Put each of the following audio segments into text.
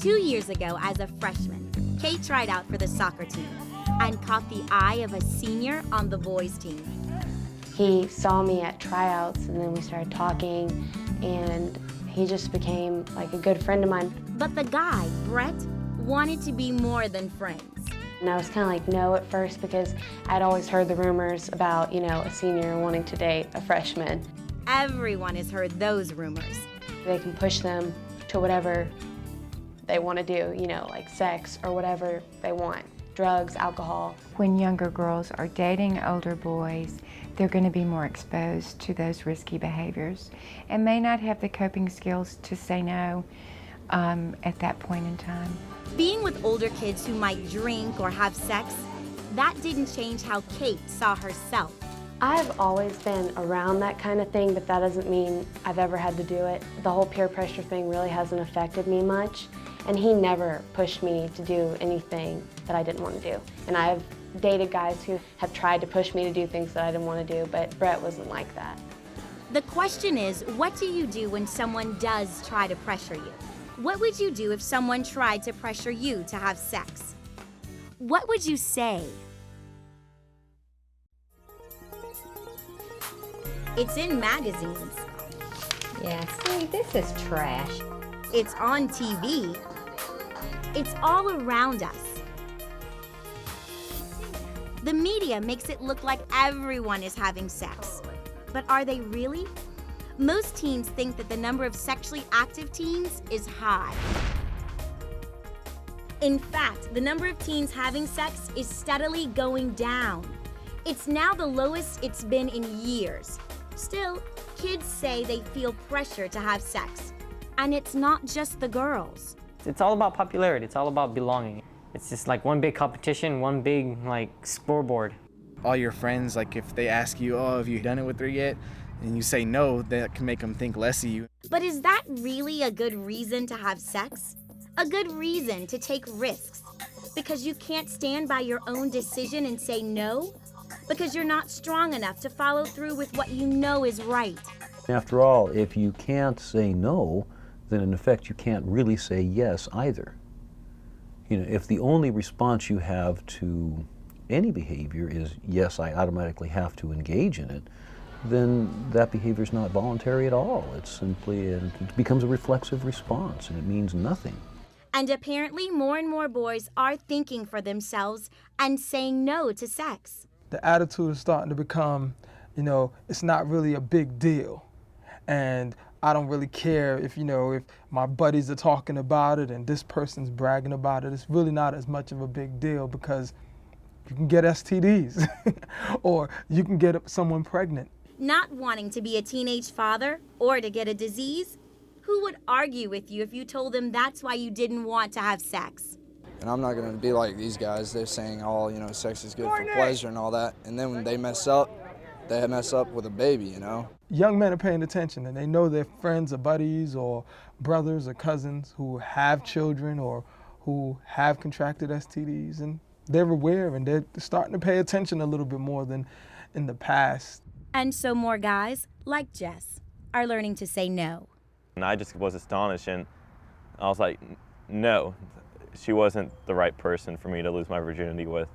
2 years ago, as a freshman, Kate tried out for the soccer team and caught the eye of a senior on the boys' team. He saw me at tryouts, and then we started talking, and he just became like a good friend of mine. But the guy, Brett, wanted to be more than friends. And I was kind of like no at first because I'd always heard the rumors about, a senior wanting to date a freshman. Everyone has heard those rumors. They can push them to whatever they want to do, like sex or whatever they want, drugs, alcohol. When younger girls are dating older boys, they're going to be more exposed to those risky behaviors and may not have the coping skills to say no at that point in time. Being with older kids who might drink or have sex, that didn't change how Kate saw herself. I've always been around that kind of thing, but that doesn't mean I've ever had to do it. The whole peer pressure thing really hasn't affected me much, and he never pushed me to do anything that I didn't want to do. And I've dated guys who have tried to push me to do things that I didn't want to do, but Brett wasn't like that. The question is, what do you do when someone does try to pressure you? What would you do if someone tried to pressure you to have sex? What would you say? It's in magazines. Yeah, see, this is trash. It's on TV. It's all around us. The media makes it look like everyone is having sex. But are they really? Most teens think that the number of sexually active teens is high. In fact, the number of teens having sex is steadily going down. It's now the lowest it's been in years. Still, kids say they feel pressure to have sex. And it's not just the girls. It's all about popularity. It's all about belonging. It's just like one big competition, one big scoreboard. All your friends, if they ask you, oh, have you done it with her yet? And you say no, that can make them think less of you. But is that really a good reason to have sex? A good reason to take risks? Because you can't stand by your own decision and say no? Because you're not strong enough to follow through with what you know is right? After all, if you can't say no, then in effect you can't really say yes either. If the only response you have to any behavior is, yes, I automatically have to engage in it, then that behavior is not voluntary at all. It's simply, it becomes a reflexive response, and it means nothing. And apparently more and more boys are thinking for themselves and saying no to sex. The attitude is starting to become, it's not really a big deal. And I don't really care if my buddies are talking about it and this person's bragging about it. It's really not as much of a big deal because you can get STDs or you can get someone pregnant. Not wanting to be a teenage father or to get a disease? Who would argue with you if you told them that's why you didn't want to have sex? And I'm not going to be like these guys. They're saying, sex is good for pleasure and all that. And then when they mess up with a baby, Young men are paying attention, and they know their friends or buddies or brothers or cousins who have children or who have contracted STDs, and they're aware and they're starting to pay attention a little bit more than in the past. And so more guys, like Jess, are learning to say no. And I just was astonished, and I was like, no, she wasn't the right person for me to lose my virginity with.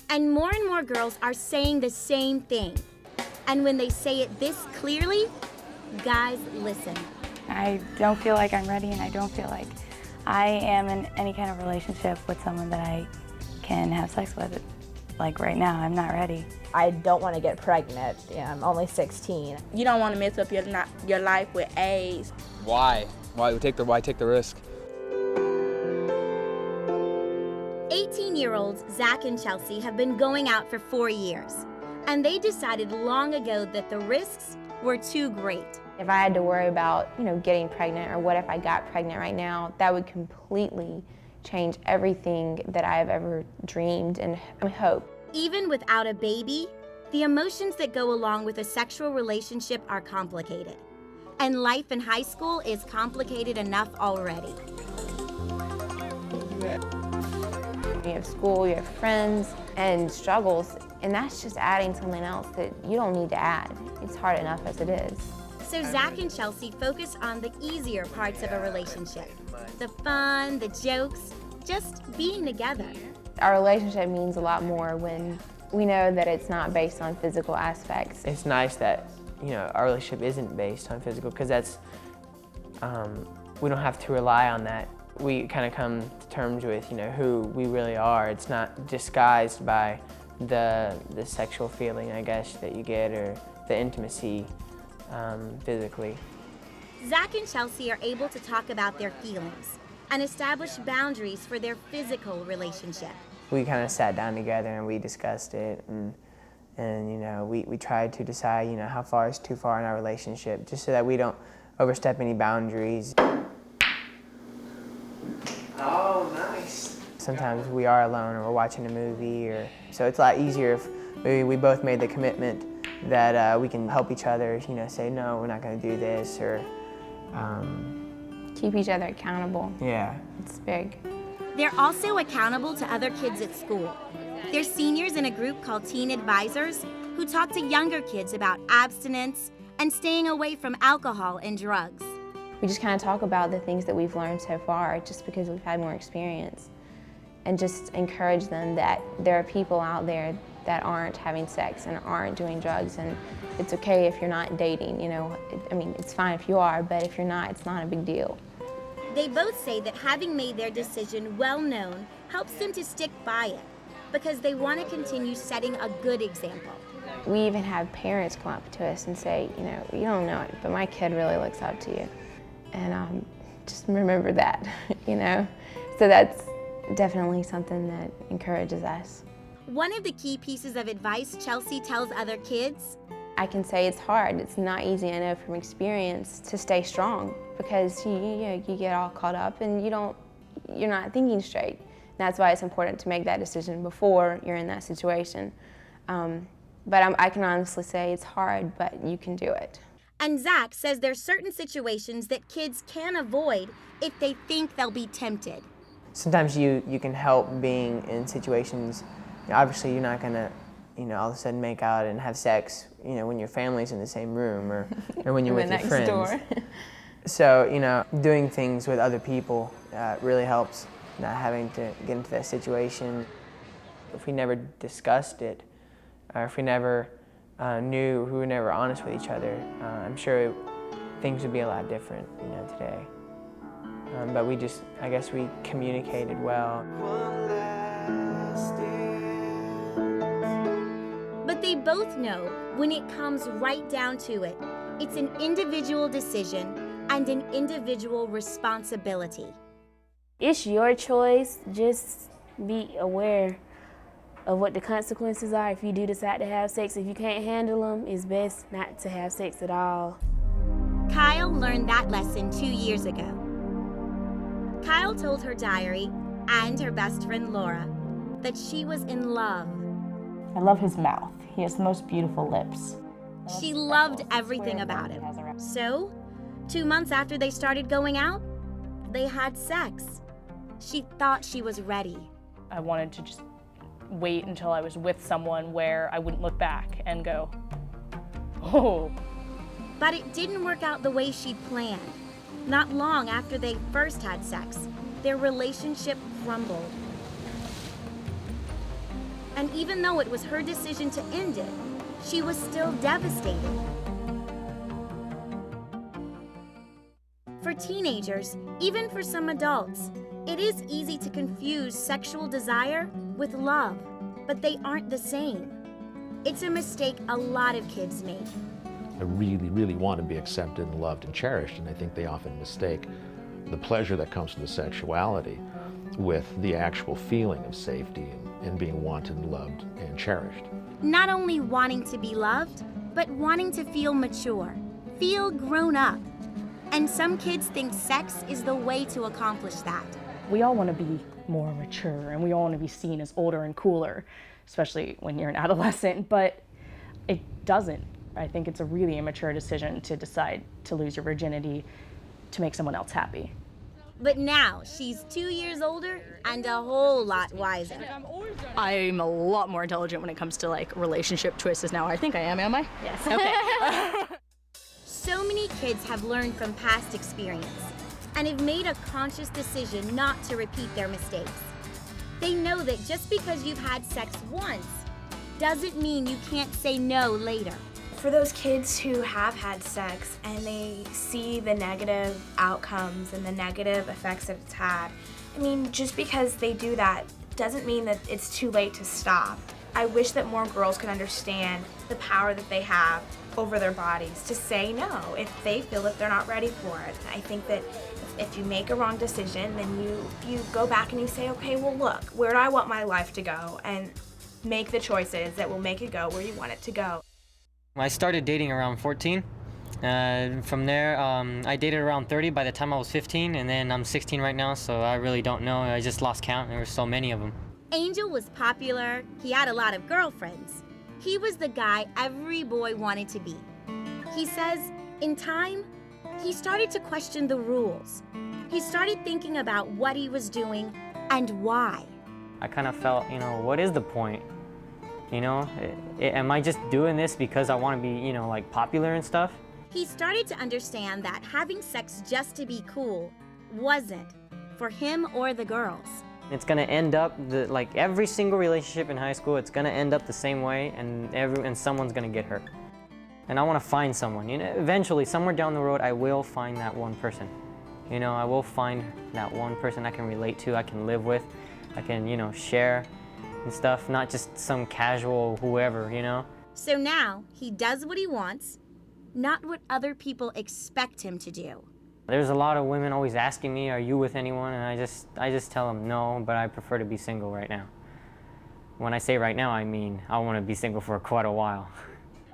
And more girls are saying the same thing. And when they say it this clearly, guys listen. I don't feel like I'm ready, and I don't feel like I am in any kind of relationship with someone that I can have sex with. Like right now, I'm not ready. I don't want to get pregnant. I'm only 16. You don't want to mess up your life with AIDS. Why? Why take the risk? 18-year-olds Zach and Chelsea have been going out for 4 years, and they decided long ago that the risks were too great. If I had to worry about, getting pregnant, or what if I got pregnant right now, that would completely change everything that I've ever dreamed and hoped. Even without a baby, the emotions that go along with a sexual relationship are complicated. And life in high school is complicated enough already. You have school, you have friends, and struggles, and that's just adding something else that you don't need to add. It's hard enough as it is. So Zach and Chelsea focus on the easier parts of a relationship. The fun, the jokes, just being together. Our relationship means a lot more when we know that it's not based on physical aspects. It's nice that, our relationship isn't based on physical, because that's, we don't have to rely on that. We kind of come to terms with, who we really are. It's not disguised by the sexual feeling, I guess, that you get, or the intimacy physically. Zach and Chelsea are able to talk about their feelings and establish boundaries for their physical relationship. We kind of sat down together and we discussed it, and we tried to decide, how far is too far in our relationship, just so that we don't overstep any boundaries. Oh, nice. Sometimes we are alone or we're watching a movie, so it's a lot easier if maybe we both made the commitment that we can help each other, say, no, we're not going to do this, or Keep each other accountable. Yeah. It's big. They're also accountable to other kids at school. They're seniors in a group called Teen Advisors who talk to younger kids about abstinence and staying away from alcohol and drugs. We just kind of talk about the things that we've learned so far just because we've had more experience, and just encourage them that there are people out there that aren't having sex and aren't doing drugs, and it's okay if you're not dating, it's fine if you are, but if you're not, it's not a big deal. They both say that having made their decision well known helps them to stick by it because they want to continue setting a good example. We even have parents come up to us and say, you don't know it, but my kid really looks up to you. And just remember that, So that's definitely something that encourages us. One of the key pieces of advice Chelsea tells other kids: I can say it's hard. It's not easy, I know from experience, to stay strong because you get all caught up and you're not thinking straight. And that's why it's important to make that decision before you're in that situation. But I can honestly say it's hard, but you can do it. And Zach says there's certain situations that kids can avoid if they think they'll be tempted. Sometimes you can help being in situations, obviously you're not gonna, all of a sudden make out and have sex, when your family's in the same room or when you're with your friends. Door. So, doing things with other people really helps, not having to get into that situation. If we never discussed it, or if we never knew, we were never honest with each other, I'm sure things would be a lot different, today. But I guess we communicated well. But they both know when it comes right down to it, it's an individual decision and an individual responsibility. It's your choice. Just be aware of what the consequences are if you do decide to have sex. If you can't handle them, it's best not to have sex at all. Kyle learned that lesson 2 years ago. Kyle told her diary and her best friend Laura that she was in love. I love his mouth. He has the most beautiful lips. She loved everything about him. So, 2 months after they started going out, they had sex. She thought she was ready. I wanted to just wait until I was with someone where I wouldn't look back and go, oh. But it didn't work out the way she'd planned. Not long after they first had sex, their relationship crumbled. And even though it was her decision to end it, she was still devastated. For teenagers, even for some adults, it is easy to confuse sexual desire with love, but they aren't the same. It's a mistake a lot of kids make. I really, really want to be accepted and loved and cherished, and I think they often mistake the pleasure that comes from the sexuality with the actual feeling of safety and being wanted and loved and cherished. Not only wanting to be loved, but wanting to feel mature, feel grown up. And some kids think sex is the way to accomplish that. We all want to be more mature and we all want to be seen as older and cooler, especially when you're an adolescent, but it doesn't. I think it's a really immature decision to decide to lose your virginity to make someone else happy. But now she's 2 years older and a whole lot wiser. I'm a lot more intelligent when it comes to relationship choices now. I think I am I? Yes. Okay. So many kids have learned from past experience and have made a conscious decision not to repeat their mistakes. They know that just because you've had sex once doesn't mean you can't say no later. For those kids who have had sex and they see the negative outcomes and the negative effects that it's had, I mean, just because they do that doesn't mean that it's too late to stop. I wish that more girls could understand the power that they have over their bodies to say no if they feel that they're not ready for it. I think that if you make a wrong decision, then you go back and you say, okay, well look, where do I want my life to go? And make the choices that will make it go where you want it to go. I started dating around 14. From there, I dated around 30 by the time I was 15, and then I'm 16 right now, so I really don't know. I just lost count. There were so many of them. Angel was popular. He had a lot of girlfriends. He was the guy every boy wanted to be. He says, in time, he started to question the rules. He started thinking about what he was doing and why. I kind of felt, what is the point? Am I just doing this because I want to be, like popular and stuff? He started to understand that having sex just to be cool wasn't for him or the girls. It's gonna end up, like every single relationship in high school, it's gonna end up the same way, and someone's gonna get hurt. And I want to find someone. Eventually, somewhere down the road, I will find that one person. I will find that one person I can relate to, I can live with, I can, share and stuff, not just some casual whoever, So now, he does what he wants, not what other people expect him to do. There's a lot of women always asking me, are you with anyone? And I just tell them no, but I prefer to be single right now. When I say right now, I mean I want to be single for quite a while.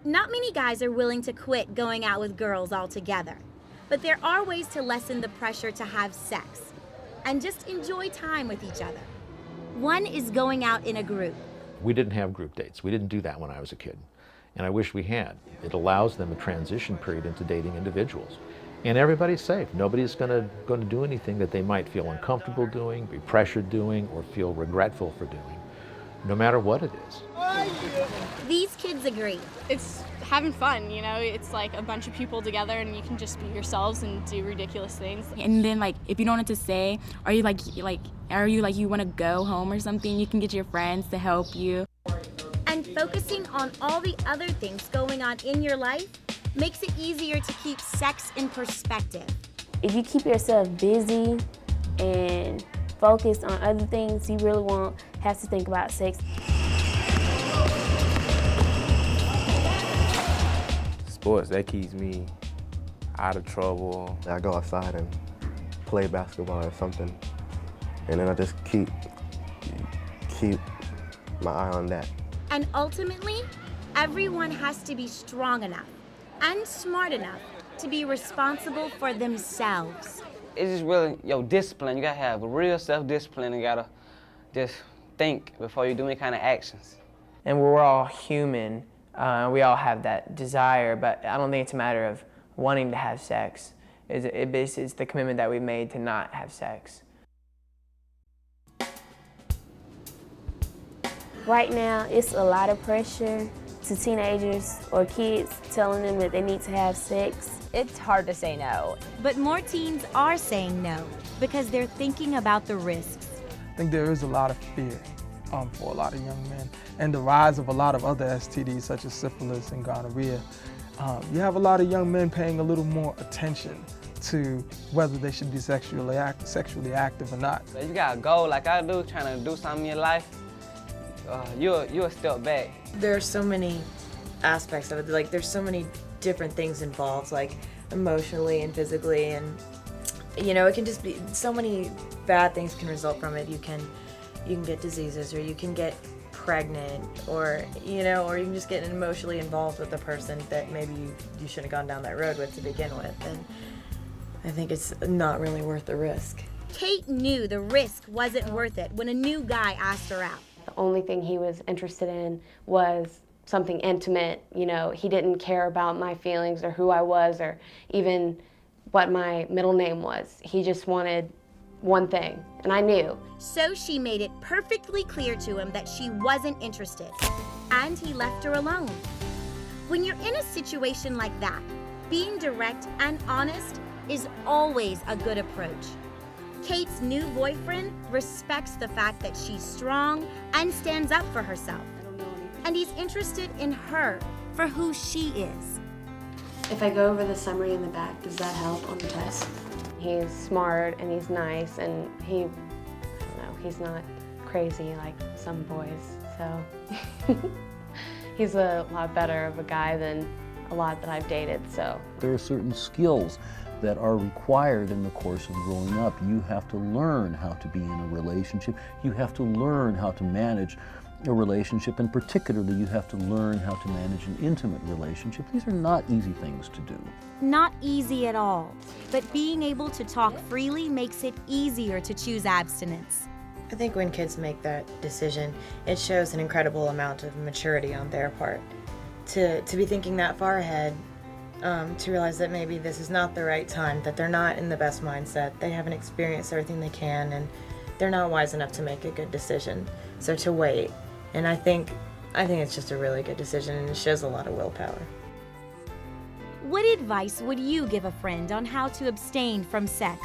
Not many guys are willing to quit going out with girls altogether, but there are ways to lessen the pressure to have sex and just enjoy time with each other. One is going out in a group. We didn't have group dates. We didn't do that when I was a kid, and I wish we had. It allows them a transition period into dating individuals. And everybody's safe. Nobody's going to do anything that they might feel uncomfortable doing, be pressured doing, or feel regretful for doing, no matter what it is. These kids agree. It's having fun, it's like a bunch of people together and you can just be yourselves and do ridiculous things. And then if you don't know what to say, are you you want to go home or something, you can get your friends to help you. And focusing on all the other things going on in your life makes it easier to keep sex in perspective. If you keep yourself busy and focused on other things, you really won't have to think about sex. Sports, that keeps me out of trouble. I go outside and play basketball or something, and then I just keep my eye on that. And ultimately, everyone has to be strong enough and smart enough to be responsible for themselves. It's just really discipline. You gotta have real self-discipline and gotta just think before you do any kind of actions. And we're all human. We all have that desire, but I don't think it's a matter of wanting to have sex. It's the commitment that we've made to not have sex. Right now, it's a lot of pressure to teenagers or kids telling them that they need to have sex. It's hard to say no. But more teens are saying no because they're thinking about the risks. I think there is a lot of fear for a lot of young men, and the rise of a lot of other STDs such as syphilis and gonorrhea. You have a lot of young men paying a little more attention to whether they should be sexually active or not. If you got a goal like I do, trying to do something in your life, you'll step back. There are so many aspects of it. There's so many different things involved, emotionally and physically, and it can just be so many bad things can result from it. You can get diseases, or you can get pregnant, or you can just get emotionally involved with a person that maybe you shouldn't have gone down that road with to begin with. And I think it's not really worth the risk. Kate knew the risk wasn't worth it when a new guy asked her out. The only thing he was interested in was something intimate. He didn't care about my feelings or who I was or even what my middle name was. He just wanted one thing, and I knew. So she made it perfectly clear to him that she wasn't interested, and he left her alone. When you're in a situation like that, Being direct and honest is always a good approach. Kate's new boyfriend respects the fact that she's strong and stands up for herself. And he's interested in her for who she is. If I go over the summary in the back, does that help on the test? He's smart and he's nice and I don't know, he's not crazy like some boys, so. He's a lot better of a guy than a lot that I've dated, so. There are certain skills that are required in the course of growing up. You have to learn how to be in a relationship. You have to learn how to manage a relationship, and particularly you have to learn how to manage an intimate relationship. These are not easy things to do. Not easy at all, but being able to talk freely makes it easier to choose abstinence. I think when kids make that decision, it shows an incredible amount of maturity on their part. To be thinking that far ahead, to realize that maybe this is not the right time, that they're not in the best mindset, they haven't experienced everything they can, and they're not wise enough to make a good decision. So to wait, and I think it's just a really good decision, and it shows a lot of willpower. What advice would you give a friend on how to abstain from sex?